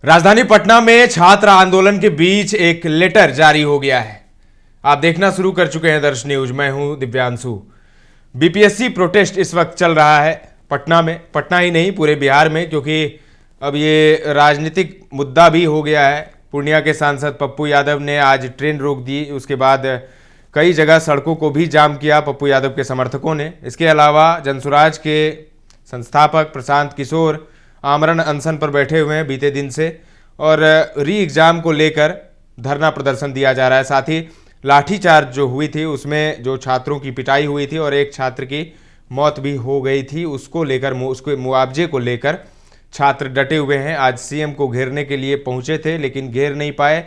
राजधानी पटना में छात्र आंदोलन के बीच एक लेटर जारी हो गया है। आप देखना शुरू कर चुके हैं दर्श न्यूज। मैं हूं दिव्यांशु। बीपीएससी प्रोटेस्ट इस वक्त चल रहा है पटना में, पटना ही नहीं पूरे बिहार में, क्योंकि अब ये राजनीतिक मुद्दा भी हो गया है। पूर्णिया के सांसद पप्पू यादव ने आज ट्रेन रोक दी, उसके बाद कई जगह सड़कों को भी जाम किया पप्पू यादव के समर्थकों ने। इसके अलावा जनसुराज के संस्थापक प्रशांत किशोर आमरण अनशन पर बैठे हुए हैं बीते दिन से, और री एग्जाम को लेकर धरना प्रदर्शन दिया जा रहा है। साथ ही लाठीचार्ज जो हुई थी उसमें जो छात्रों की पिटाई हुई थी और एक छात्र की मौत भी हो गई थी, उसको लेकर उसके मुआवजे को लेकर छात्र डटे हुए हैं। आज सीएम को घेरने के लिए पहुंचे थे लेकिन घेर नहीं पाए,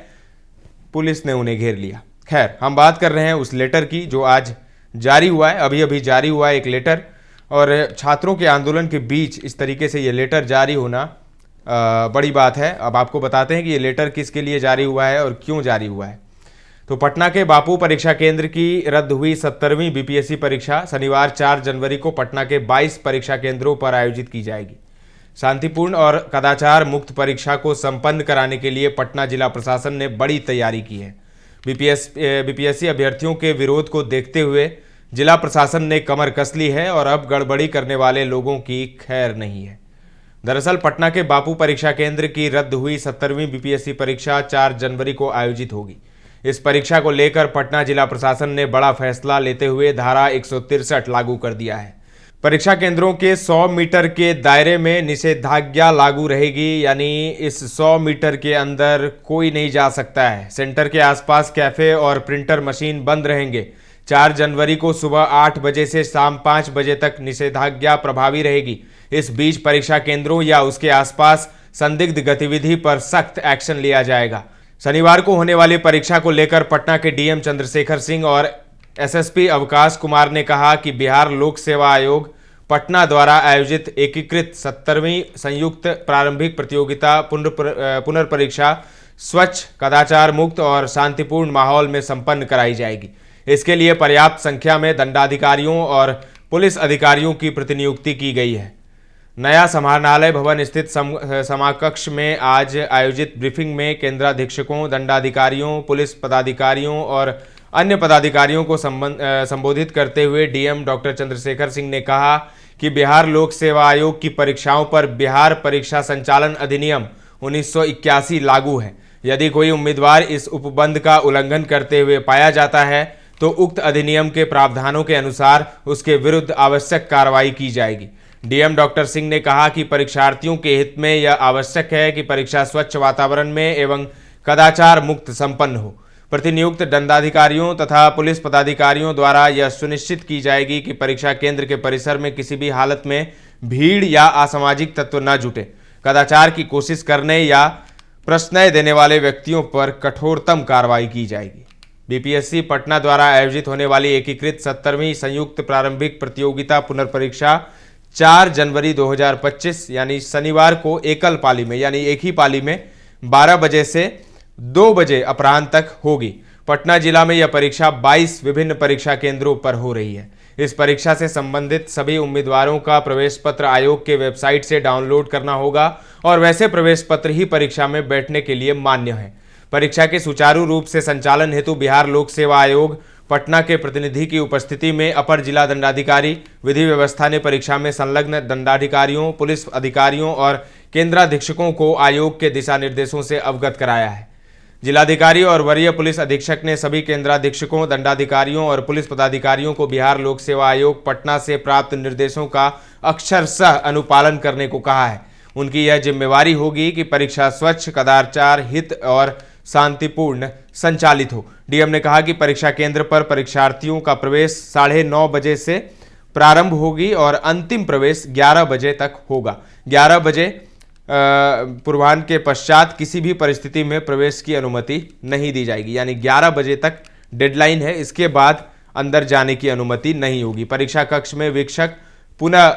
पुलिस ने उन्हें घेर लिया। खैर, हम बात कर रहे हैं उस लेटर की जो आज जारी हुआ है। अभी अभी जारी हुआ है एक लेटर, और छात्रों के आंदोलन के बीच इस तरीके से ये लेटर जारी होना बड़ी बात है। अब आपको बताते हैं कि ये लेटर किसके लिए जारी हुआ है और क्यों जारी हुआ है। तो पटना के बापू परीक्षा केंद्र की रद्द हुई 70वीं बीपीएससी परीक्षा शनिवार 4 जनवरी को पटना के 22 परीक्षा केंद्रों पर आयोजित की जाएगी। शांतिपूर्ण और कदाचार मुक्त परीक्षा को संपन्न कराने के लिए पटना जिला प्रशासन ने बड़ी तैयारी की है। बीपीएससी अभ्यर्थियों के विरोध को देखते हुए जिला प्रशासन ने कमर कस ली है और अब गड़बड़ी करने वाले लोगों की खैर नहीं है। दरअसल पटना के बापू परीक्षा केंद्र की रद्द हुई 70वीं बीपीएससी परीक्षा 4 जनवरी को आयोजित होगी। इस परीक्षा को लेकर पटना जिला प्रशासन ने बड़ा फैसला लेते हुए धारा 163 लागू कर दिया है। परीक्षा केंद्रों के 100 मीटर के दायरे में निषेधाज्ञा लागू रहेगी, यानी इस 100 मीटर के अंदर कोई नहीं जा सकता है। सेंटर के आसपास कैफे और प्रिंटर मशीन बंद रहेंगे। 4 जनवरी को सुबह 8 बजे से शाम 5 बजे तक निषेधाज्ञा प्रभावी रहेगी। इस बीच परीक्षा केंद्रों या उसके आसपास संदिग्ध गतिविधि पर सख्त एक्शन लिया जाएगा। शनिवार को होने वाली परीक्षा को लेकर पटना के डीएम चंद्रशेखर सिंह और एसएसपी अवकाश कुमार ने कहा कि बिहार लोक सेवा आयोग पटना द्वारा आयोजित एकीकृत 70वीं संयुक्त प्रारंभिक प्रतियोगिता पुनर्परीक्षा स्वच्छ, कदाचार मुक्त और शांतिपूर्ण माहौल में संपन्न कराई जाएगी। इसके लिए पर्याप्त संख्या में दंडाधिकारियों और पुलिस अधिकारियों की प्रतिनियुक्ति की गई है। नया समाहरणालय भवन स्थित समाकक्ष में आज आयोजित ब्रीफिंग में केंद्राधीक्षकों, दंडाधिकारियों, पुलिस पदाधिकारियों और अन्य पदाधिकारियों को संबोधित करते हुए डीएम डॉक्टर चंद्रशेखर सिंह ने कहा कि बिहार लोक सेवा आयोग की परीक्षाओं पर बिहार परीक्षा संचालन अधिनियम 1981 लागू है। यदि कोई उम्मीदवार इस उपबंध का उल्लंघन करते हुए पाया जाता है तो उक्त अधिनियम के प्रावधानों के अनुसार उसके विरुद्ध आवश्यक कार्रवाई की जाएगी। डीएम डॉक्टर सिंह ने कहा कि परीक्षार्थियों के हित में यह आवश्यक है कि परीक्षा स्वच्छ वातावरण में एवं कदाचार मुक्त संपन्न हो। प्रतिनियुक्त दंडाधिकारियों तथा पुलिस पदाधिकारियों द्वारा यह सुनिश्चित की जाएगी कि परीक्षा केंद्र के परिसर में किसी भी हालत में भीड़ या असामाजिक तत्व न जुटे। कदाचार की कोशिश करने या प्रश्रय देने वाले व्यक्तियों पर कठोरतम कार्रवाई की जाएगी। बीपीएससी पटना द्वारा आयोजित होने वाली एकीकृत 70वीं संयुक्त प्रारंभिक प्रतियोगिता पुनर्परीक्षा 4 जनवरी 2025 यानी शनिवार को एकल पाली में, यानी एक ही पाली में 12 बजे से 2 बजे अपराह्न तक होगी। पटना जिला में यह परीक्षा 22 विभिन्न परीक्षा केंद्रों पर हो रही है। इस परीक्षा से संबंधित सभी उम्मीदवारों का प्रवेश पत्र आयोग के वेबसाइट से डाउनलोड करना होगा और वैसे प्रवेश पत्र ही परीक्षा में बैठने के लिए मान्य है। परीक्षा के सुचारू रूप से संचालन हेतु बिहार लोक सेवा आयोग पटना के प्रतिनिधि की उपस्थिति में अपर जिला दंडाधिकारी विधि व्यवस्था ने परीक्षा में संलग्न दंडाधिकारियों, पुलिस अधिकारियों और केंद्राधीक्षकों को आयोग के दिशा निर्देशों से अवगत कराया है। जिलाधिकारी और वरीय पुलिस अधीक्षक ने सभी केंद्राधीक्षकों, दंडाधिकारियों और पुलिस पदाधिकारियों को बिहार लोक सेवा आयोग पटना से प्राप्त निर्देशों का अक्षरशः अनुपालन करने को कहा है। उनकी यह जिम्मेवारी होगी कि परीक्षा स्वच्छ, कदाचार हित और शांतिपूर्ण संचालित हो। डीएम ने कहा कि परीक्षा केंद्र पर परीक्षार्थियों का प्रवेश 9:30 बजे से प्रारंभ होगी और अंतिम प्रवेश 11 बजे तक होगा। 11 बजे पूर्वाह्न के पश्चात किसी भी परिस्थिति में प्रवेश की अनुमति नहीं दी जाएगी, यानी 11 बजे तक डेडलाइन है। इसके बाद अंदर जाने की अनुमति नहीं होगी। परीक्षा कक्ष में वीक्षक पुनः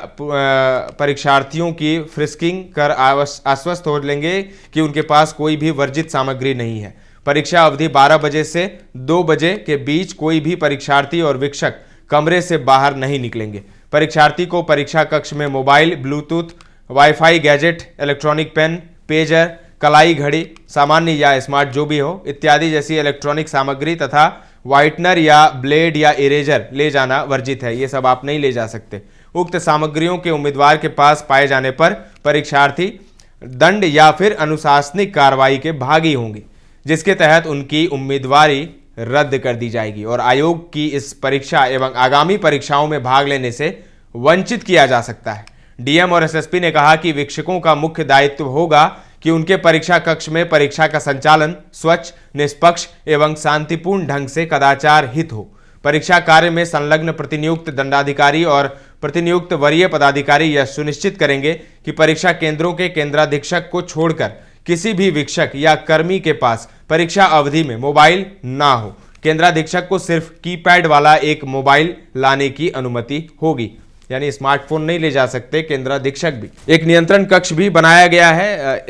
परीक्षार्थियों की फ्रिस्किंग कर आश्वस्त हो लेंगे कि उनके पास कोई भी वर्जित सामग्री नहीं है। परीक्षा अवधि 12 बजे से 2 बजे के बीच कोई भी परीक्षार्थी और वीक्षक कमरे से बाहर नहीं निकलेंगे। परीक्षार्थी को परीक्षा कक्ष में mobile, bluetooth, wifi gadget, electronic pen, pager, कलाई, घड़ी, सामान्य या स्मार्ट जो भी हो इत्यादि जैसी इलेक्ट्रॉनिक सामग्री तथा व्हाइटनर या ब्लेड या इरेजर ले जाना वर्जित है। ये सब आप नहीं ले जा सकते। उक्त सामग्रियों के उम्मीदवार के पास पाए जाने पर परीक्षार्थी दंड या फिर अनुशासनिक कार्रवाई के भागी होंगे, जिसके तहत उनकी उम्मीदवारी रद्द कर दी जाएगी और आयोग की इस परीक्षा एवं आगामी परीक्षाओं में भाग लेने से वंचित किया जा सकता है। डीएम और एसएसपी ने कहा कि वीक्षकों का मुख्य दायित्व होगा कि उनके परीक्षा कक्ष में परीक्षा का संचालन स्वच्छ, निष्पक्ष एवं शांतिपूर्ण ढंग से कदाचार हित हो। परीक्षा कार्य में संलग्न प्रतिनियुक्त दंडाधिकारी और प्रतिनियुक्त वरीय पदाधिकारी यह सुनिश्चित करेंगे कि परीक्षा केंद्रों के केंद्राधीक्षक को छोड़कर किसी भी वीक्षक या कर्मी के पास परीक्षा अवधि में मोबाइल ना हो। केंद्राधीक्षक को सिर्फ कीपैड वाला एक मोबाइल लाने की अनुमति होगी, यानी स्मार्टफोन नहीं ले जा सकते केंद्राधीक्षक भी। एक नियंत्रण कक्ष भी बनाया गया है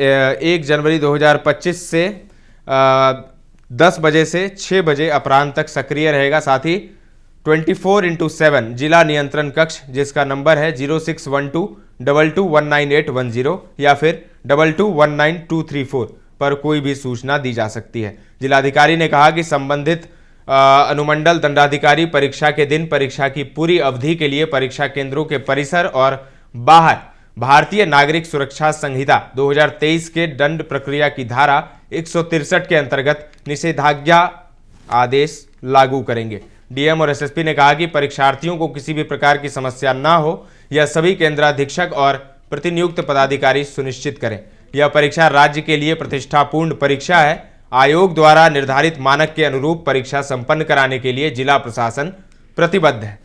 1 जनवरी 2025 से 10 बजे से 6 बजे अपराह्न तक सक्रिय रहेगा। साथ ही 24/7 जिला नियंत्रण कक्ष, जिसका नंबर है 061222198110 या फिर 22192234 पर कोई भी सूचना दी जा सकती है। जिलाधिकारी ने कहा कि संबंधित अनुमंडल दंडाधिकारी परीक्षा के दिन परीक्षा की पूरी अवधि के लिए परीक्षा केंद्रों के परिसर और बाहर भारतीय नागरिक सुरक्षा संहिता 2023 के दंड प्रक्रिया की धारा 163 के अंतर्गत निषेधाज्ञा आदेश लागू करेंगे। डीएम और एसएसपी ने कहा कि परीक्षार्थियों को किसी भी प्रकार की समस्या ना हो, यह सभी केंद्राधीक्षक और प्रतिनियुक्त पदाधिकारी सुनिश्चित करें। यह परीक्षा राज्य के लिए प्रतिष्ठापूर्ण परीक्षा है। आयोग द्वारा निर्धारित मानक के अनुरूप परीक्षा संपन्न कराने के लिए जिला प्रशासन प्रतिबद्ध है।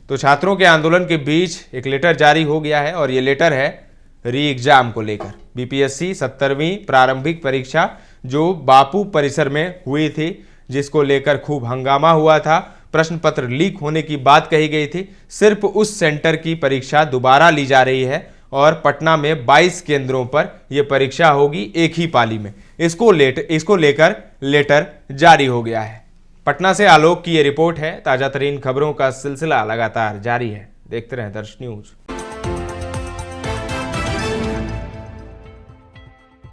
तो छात्रों के आंदोलन के बीच एक लेटर जारी हो गया है और ये लेटर है री एग्जाम को लेकर। बीपीएससी 70वीं प्रारंभिक परीक्षा जो बापू परिसर में हुई थी, जिसको लेकर खूब हंगामा हुआ था, प्रश्न पत्र लीक होने की बात कही गई थी। सिर्फ उस सेंटर की परीक्षा दोबारा ली जा रही है और पटना में 22 केंद्रों पर यह परीक्षा होगी एक ही पाली में। इसको लेकर लेटर जारी हो गया है। पटना से आलोक की ये रिपोर्ट है। ताजा तरीन खबरों का सिलसिला लगातार जारी है। देखते रहें दर्श न्यूज।